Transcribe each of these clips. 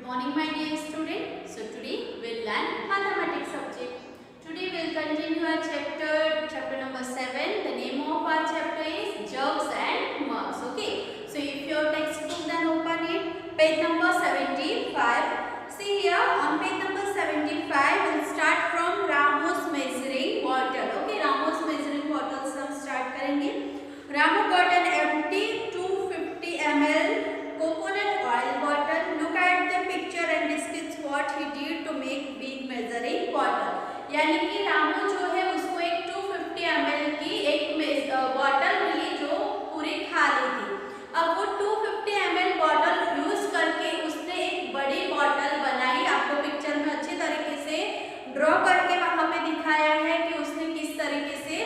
morning my dear student. So today we'll learn mathematics subject. Today we'll continue our chapter number 7. The name of our chapter is jugs and mugs. Okay. So if your textbook, then open it. Page number 75. See here on page number 75 we'll start from Ramu's measuring bottle. Okay, Ramu's measuring bottle से हम start करेंगे. Ramu got an empty 250 ml coconut oil bottle. Look at the picture and discuss what he did to make big measuring bottle. यानी कि रामू जो है उसको एक 250 ml की एक बॉटल मिली जो पूरी खाली थी. अब वो 250 ml बॉटल यूज करके उसने एक बड़ी बॉटल बनाई. आपको पिक्चर में अच्छी तरीके से ड्रॉ करके वहां पे दिखाया है कि उसने किस तरीके से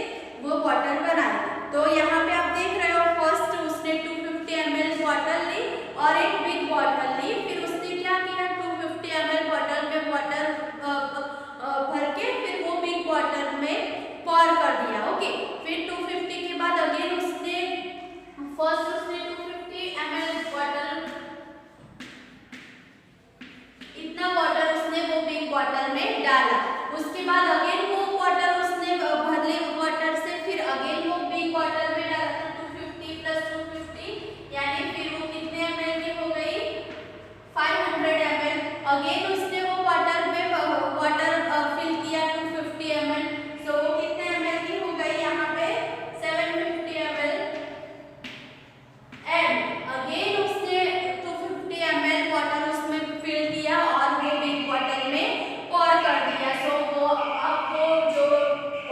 वो बॉटल बनाई. तो यहाँ पे आप देख रहे हो फर्स्ट उसने 250 ml बॉटल ली और एक बिग बॉटल ली. फिर उसने क्या किया 250 ml बॉटल में वाटर भर के फिर वो बिग बॉटल में पॉर कर दिया. ओके, फिर 250 के बाद अगेन उसने फर्स्ट उसने 250 ml बॉटल इतना वाटर उसने वो बिग बॉटल में डाला. उसके बाद अगेन वो वाटर उसने भर ली वाटर से. फिर अगेन वो बिग बॉटल में डाला 250 प्लस 250 यानी फिर वो कितने ml की हो गई 500 ml. अगेन उसने वो वाटर में वाटर फिल किया 250 ml. सो वो कितने ml की हो गई यहाँ पे 750 ml. एंड अगेन उसने 250 ml वाटर उसमें फिल किया और वो बिग बॉटल में पॉर कर दिया. सो वो अब वो जो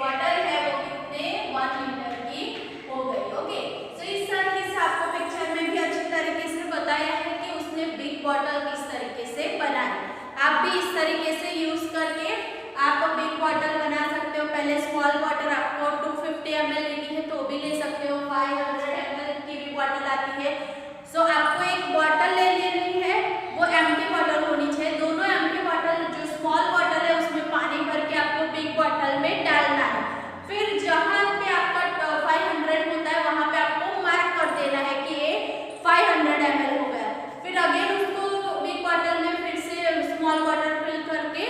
वाटर है वो कितने 1 लीटर की हो गई. ओके, सो इस तरीके से आपको पिक्चर में भी अच्छी तरीके से बताया है कि उसने बिग बॉटल किस तरीके से बनाई. आप भी इस तरीके से यूज करके आप बिग बॉटल बना सकते हो. पहले स्मॉल बॉटल आपको 250 ml लेनी है तो भी ले सकते हो. 500 ml की भी बॉटल आती है. सो आपको एक बॉटल ले लेनी है, वो एम्प्टी बॉटल होनी चाहिए. दोनों एम्प्टी बॉटल जो स्मॉल बॉटल है उसमें पानी भर के आपको बिग बॉटल में डालना है. फिर जहाँ पे आपका 500 होता है वहाँ पे आपको मार्क कर देना है कि ये 500 ml हो गया. फिर अगेन उसको बिग बॉटल में फिर से स्मॉल बॉटल फिल करके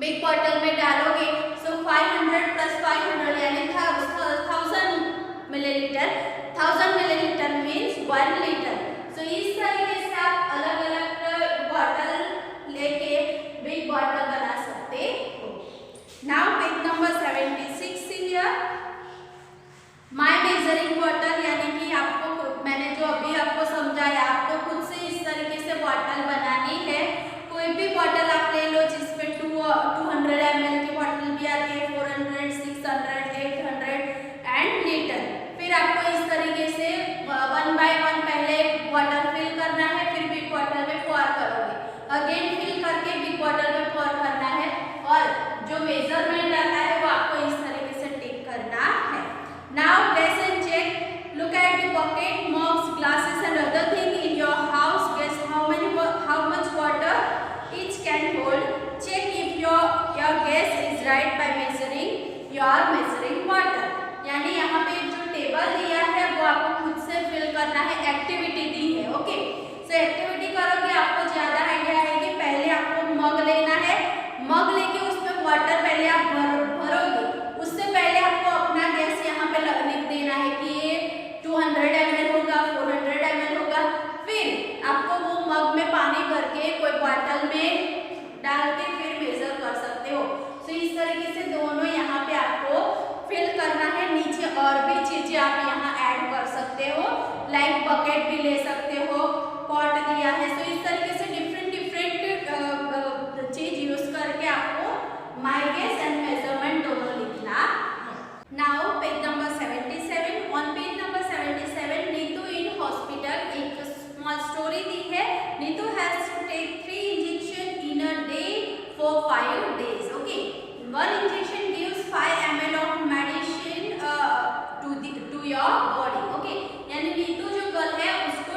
बिग बॉटल में डालोगे. सो 500 प्लस 500 यानी 1000 millilitre. 1000 millilitre means 1 litre. So इस तरीके से आप अलग अलग बॉटल लेके बिग बॉटल बना सकते हो. Now page number 76 here my measuring bottle. यानी कि आपको मैंने जो अभी आपको समझाया आपको खुद से इस तरीके से बॉटल बनानी है. कोई भी बॉटल आप ले लो जिसमें 200 ml की बॉटल भी आती है, 400, 600, 800 एंड लीटर. फिर आपको इस तरीके से 1 बाय 1 पहले वाटर फिल करना है, फिर बिग बॉटल में पॉर करोगे. अगेन फिल करके बिग बॉटल में पॉर करना है और जो मेजरमेंट आता है वो आपको इस तरीके से टिक करना है. Now guess and check. Look at the bucket, mugs, glasses and other thing in your house. Guess how much water each can hold. Check if your guess is right by measuring your measuring bottle. यानी यहाँ पे जो table दिया है वो आपको खुद से फिल करना है. एक्टिविटी दी है. ओके, सो एक्टिविटी करोगे आपको ज्यादा आइडिया आएगी. पहले आपको मग लेना है. मग लेके उसमें वाटर पहले आप भरोगे. उससे पहले आपको अपना गैस यहाँ पे लिख देना है कि ये 200 ml होगा, 400 ml होगा. फिर आपको वो मग में पानी भर के कोई बॉटल में डाल के फिर मेजर कर सकते हो. सो इस तरीके से दोनों यहाँ पे आपको फिल करना है. नीचे और भी चीजें आप यहाँ ऐड कर सकते हो, लाइक बकेट भी ले सकते हो, पॉट दिया है. सो इस तरीके से डिफरेंट चीज यूज करके आपको माय गेस एंड मेजरमेंट दोनों लिखना है. Now page number 77. On page number 77 Neetu in hospital. एक स्मॉल स्टोरी दी है. Neetu has to take 3 injection in a day for 5 days. Okay, one injection gives 5 ml of medicine to your body. Okay, यानी नीतू जो girl है उसको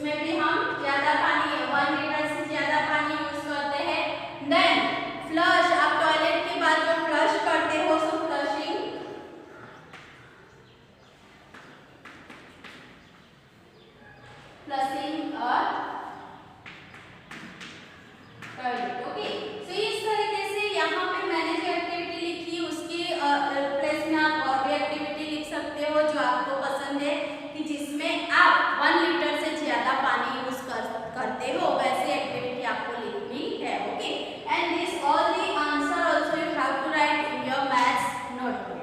उसमें भी हम ज्यादा पानी 1 लीटर से ज्यादा पानी यूज करते हैं। देन फ्लश, आप टॉयलेट के बाद जो फ्लश करते हो सो फ्लशिंग, फ्लशिंग टॉयलेट। ओके, सो इस तरीके से यहाँ पे मैंने जो एक्टिविटी लिखी उसकी प्लेस में आप और भी एक्टिविटी लिख सकते हो जो आपको पसंद है, कि जिसमें आप 1 लीटर से ज्यादा पानी यूज करते हो, वैसे एक्टिविटी आपको लिखनी है। Okay, and this all the answer also you have to write in your maths notebook.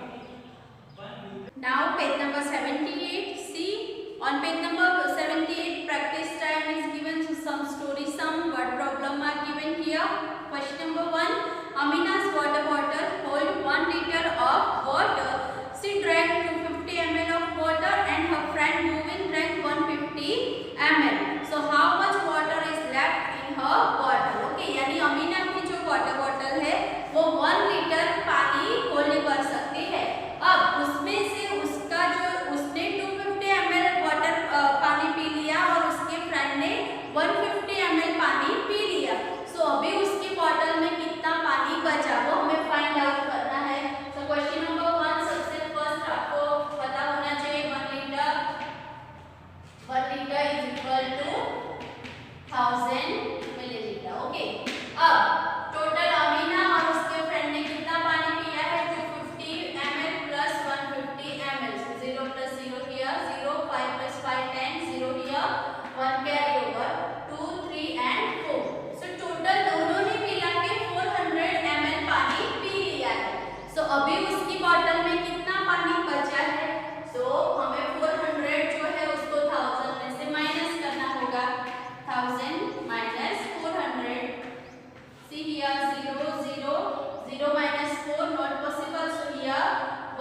Now page number 78, see on page number 78 practice time is given to some story, some word problem are given here. Question number 1, Amina's water bottle hold 1 liter of water. She drank 250 ml of water and her friend Movin drank 150 ml. So how much water is left in her bottle? Okay, यानी अमीना की जो water bottle है वो 1 litre पानी hold कर सकती है। अब उसमें से उसका जो उसने 250 ml वाटर पानी पी लिया और उसके फ्रेंड ने 150 ml पानी पी लिया। सो अभी उसकी बॉटल में कितना पानी बचा वो हमें फाइंड आउट करना है। सो क्वेश्चन नंबर 1, सबसे फर्स्ट आपको पता होना चाहिए 1 litre is equal to 1000 millilitre. Okay, अब टोटल अमीना और उसके फ्रेंड ने कितना पानी पिया है 250 ml plus 150 ml। 0 plus 0 here 0, 5 plus 5 10, 0 here 1 carry over 2 3 and 4। so total दोनों ने मिला के 400 ml पानी पी लिया है। so अभी उसकी बॉटल में कितना पानी बचा है, so हमें 400 जो है उसको 1000 में से माइनस करना होगा। 1000 minus 400, see here 0 0 0 minus 4 not possible, so here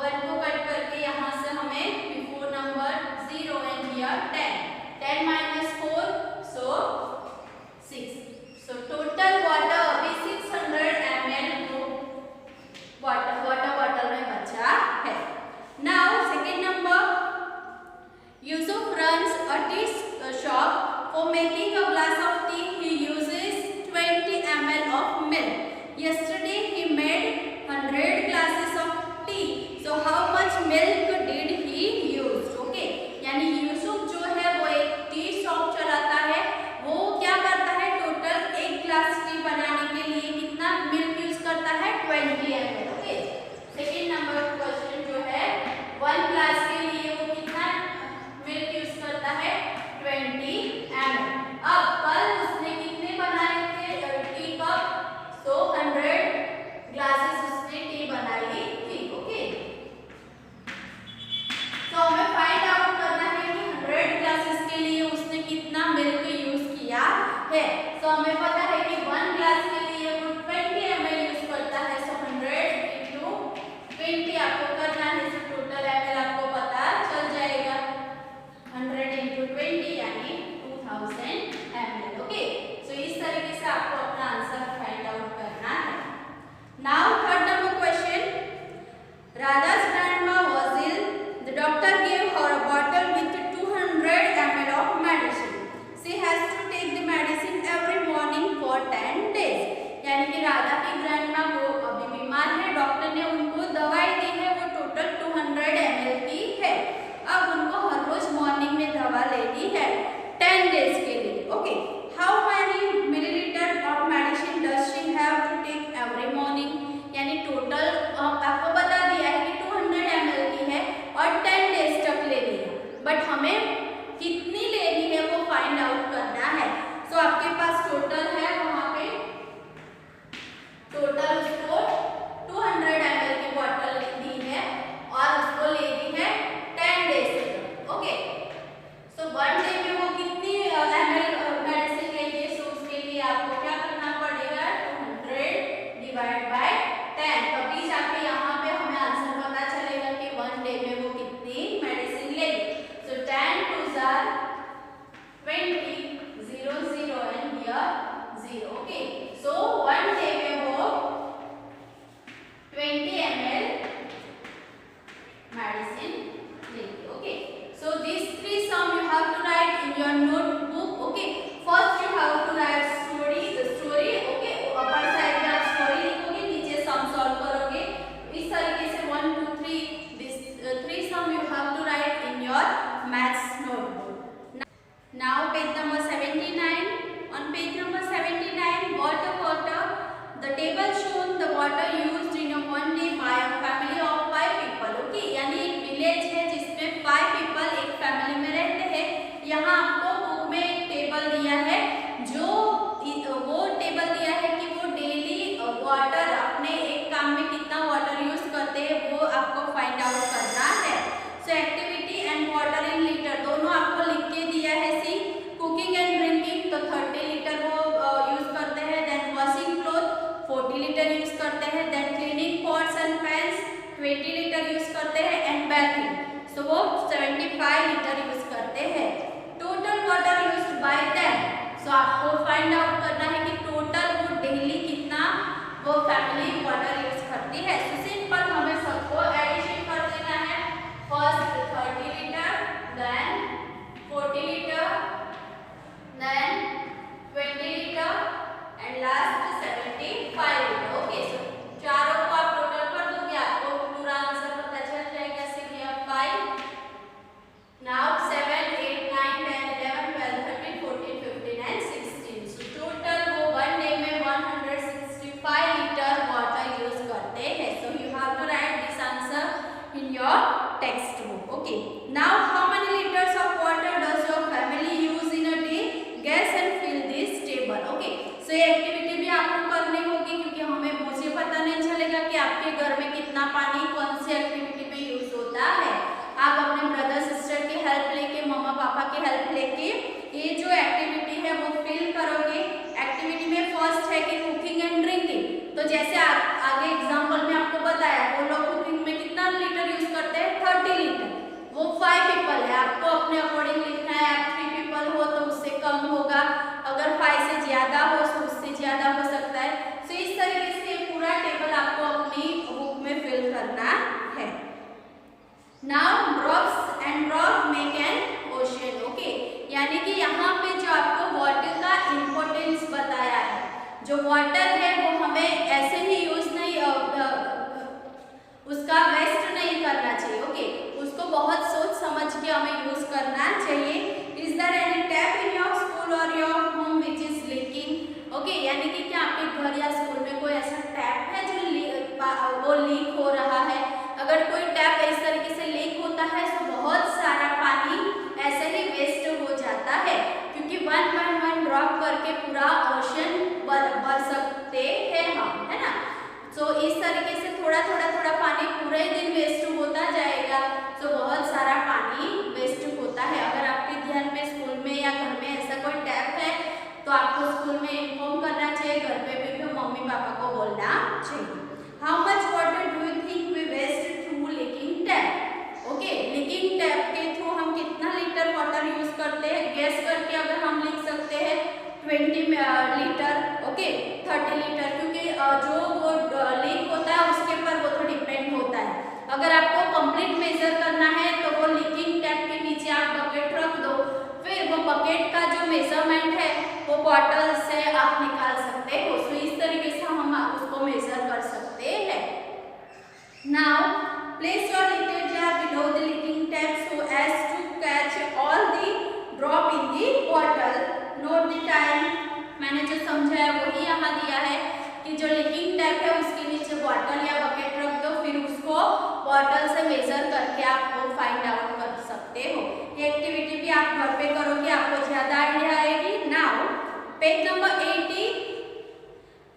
1 को कट करके यहाँ से हमें before number 0 and here 10 minus 4 so 6। so total water अभी 600 ml वाटर बॉटल में बचा है। now second number, Yusuf runs a tea shop. For making a glass of tea he uses 20 ml of milk. Yesterday he made 100 glasses of tea. So how much milk did he use? Okay, यानी यूसुफ जो है वो एक tea shop चलाता है, वो क्या करता है टोटल एक ग्लास टी बनाने के लिए कितना मिल्क यूज करता है 20 ml। Okay, second number question जो है 1 ग्लास के लिए वो कितना मिल्क यूज करता है 20 ml। अब कल उसने कितने बनाए थे टी कप, so 100 ग्लासेस उसने टी बनाई थी। ओके, तो हमें फाइंड आउट करना है कि 100 ग्लासेस के लिए उसने कितना मिल्क यूज किया है। तो हमें पता है कि 1 ग्लास के लिए वो 20 ml यूज करता है, so 100 into 20 आपको करना है, so टोटल ml आपको पता चल जाएगा। 100 into 20 यानी 2000 ml। ओके, सो इस तरीके से आपको अपना आंसर फाइंड आउट करना है। Now third number question, Radha's grandma was ill. The doctor gave her a bottle with 200 ml of medicine. She has to take the medicine every morning for 10 days. यानी कि राधा की grandma वो अभी बीमार है, doctor ने उनको दवाई दी है, वो टोटल 200 ml की है। अब उनको हर रोज मॉर्निंग में दवा लेनी है 10 डेज के लिए। Okay, how many millilitre of medicine does she have to take every morning, यानी टोटल आपको बता दिया है कि 200 ml की है और 10 डेज तक लेनी है, बट हमें कितनी लेनी है वो फाइंड आउट करना है। सो आपके पास टोटल है, वहाँ पे टोटल उसको 200 ml की बॉटल दी है और उसको लेनी है 10 डेज तक। ओके, सो 1 डे में वो कितनी ml मेडिसिन लेंगे, सो उसके लिए आपको क्या करना पड़ेगा 200 डिवाइड बाय 10, तभी जाके यहाँ पे हमें आंसर पता चलेगा कि 1 डे में वो कितनी मेडिसिन लेगी। सो 10 2s are 20, 0 0 and here 0। Okay, so 1 day में वो 20 ml medicine लेगी। Okay, so these 3 sum you have to write in your notebook पापा की हेल्प लेके ये जो एक्टिविटी है वो फिल करोगे। एक्टिविटी में फर्स्ट है कि कुकिंग एंड ड्रिंकिंग। तो जैसे आगे एग्जांपल में आपको बताया, वो लोग कुकिंग में कितना लीटर यूज करते हैं, 30 लीटर। वो 5 पीपल है, आपको अपने अकॉर्डिंग लिखना है। आप 3 पीपल हो तो उससे कम होगा, अगर 5 से ज्यादा हो तो उससे ज्यादा हो सकता है। तो इस तरीके से पूरा टेबल आपको अपनी बुक में फिल करना है। Now drops and drop make an ocean. Okay, यानी कि यहाँ पे जो आपको वाटर का इम्पोर्टेंस बताया है, जो वाटर है वो हमें ऐसे ही यूज नहीं, उसका वेस्ट नहीं करना चाहिए। ओके, उसको बहुत सोच समझ के हमें यूज करना चाहिए। Is there any tap in your school और your home which is leaking. Okay, यानी कि क्या आपके घर या स्कूल में कोई ऐसा टैप है जो वो लीक हो रहा है। अगर कोई टैप इस तरीके से लीक होता है तो बहुत सारा पानी ऐसे ही वेस्ट हो जाता है, क्योंकि 1 ड्रॉप करके पूरा ओशन भर सकते हैं हम, है ना। तो इस तरीके से थोड़ा थोड़ा पानी पूरे दिन वेस्ट होता जाएगा, तो बहुत सारा पानी वेस्ट होता है। अगर आपके ध्यान में स्कूल में या घर में ऐसा कोई टैप है तो आपको स्कूल में इन्फॉर्म करना चाहिए, घर पे भी मम्मी पापा को बोलना चाहिए। How much water do you think we waste through leaking tap. Okay, leaking tap के थ्रू हम कितना लीटर वाटर यूज करते हैं, गैस करके अगर हम लिख सकते हैं 20 लीटर, ओके 30 लीटर, क्योंकि जो वो लीक होता है उसके ऊपर वो तो डिपेंड होता है। अगर आपको कंप्लीट मेजर करना है तो वो लीकिंग टैप के नीचे आप बकेट रख दो, फिर वो बकेट का जो मेजरमेंट है वो बॉटल से आप निकाल सकते हो। सो इस तरीके से हम उसको मेजर कर सकते हैं। Now place your litre jar below the leaking tap so as to catch all the drop in the bottle. Note the time. मैंने जो समझाया वही यहाँ दिया है कि जो लीकिंग टैप है उसके नीचे बॉटल या बकेट रख दो, फिर उसको बॉटल से मेजर करके आप वो फाइंड आउट कर सकते हो। ये एक्टिविटी भी आप घर पे करोगे, आपको ज्यादा आइडिया आएगी। Now page number 80,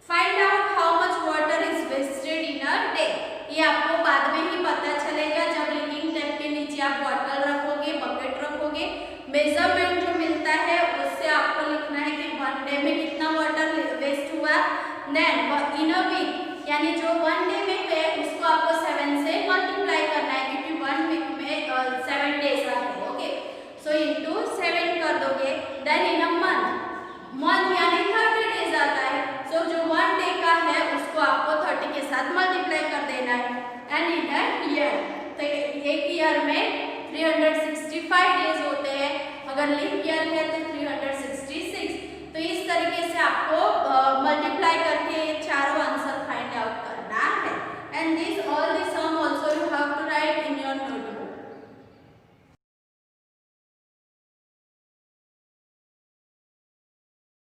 find out how much water is wasted in a day. ये आपको बाद में ही पता चलेगा जब लीकिंग टैप के नीचे आप बॉटल रखोगे, बकेट रखोगे। मेजरमेंट जो मिलता है उससे आपको लिखना है कि 1 डे में कितना वाटर वेस्ट हुआ। देन इन अ वीक, यानी जो 1 डे में है उसको आपको 7 से मल्टीप्लाई करना है, क्योंकि 1 वीक में 7 डेज आते हैं। ओके, सो इनटू 7 कर दोगे। देन इन अ मंथ यानी 30 डेज आता है, सो जो 1 डे का है उसको आपको 30 के साथ मल्टीप्लाई कर देना है। एंड इन अ ईयर, तो एक ईयर में 365 डेज होते हैं। अगर लीप ईयर है तो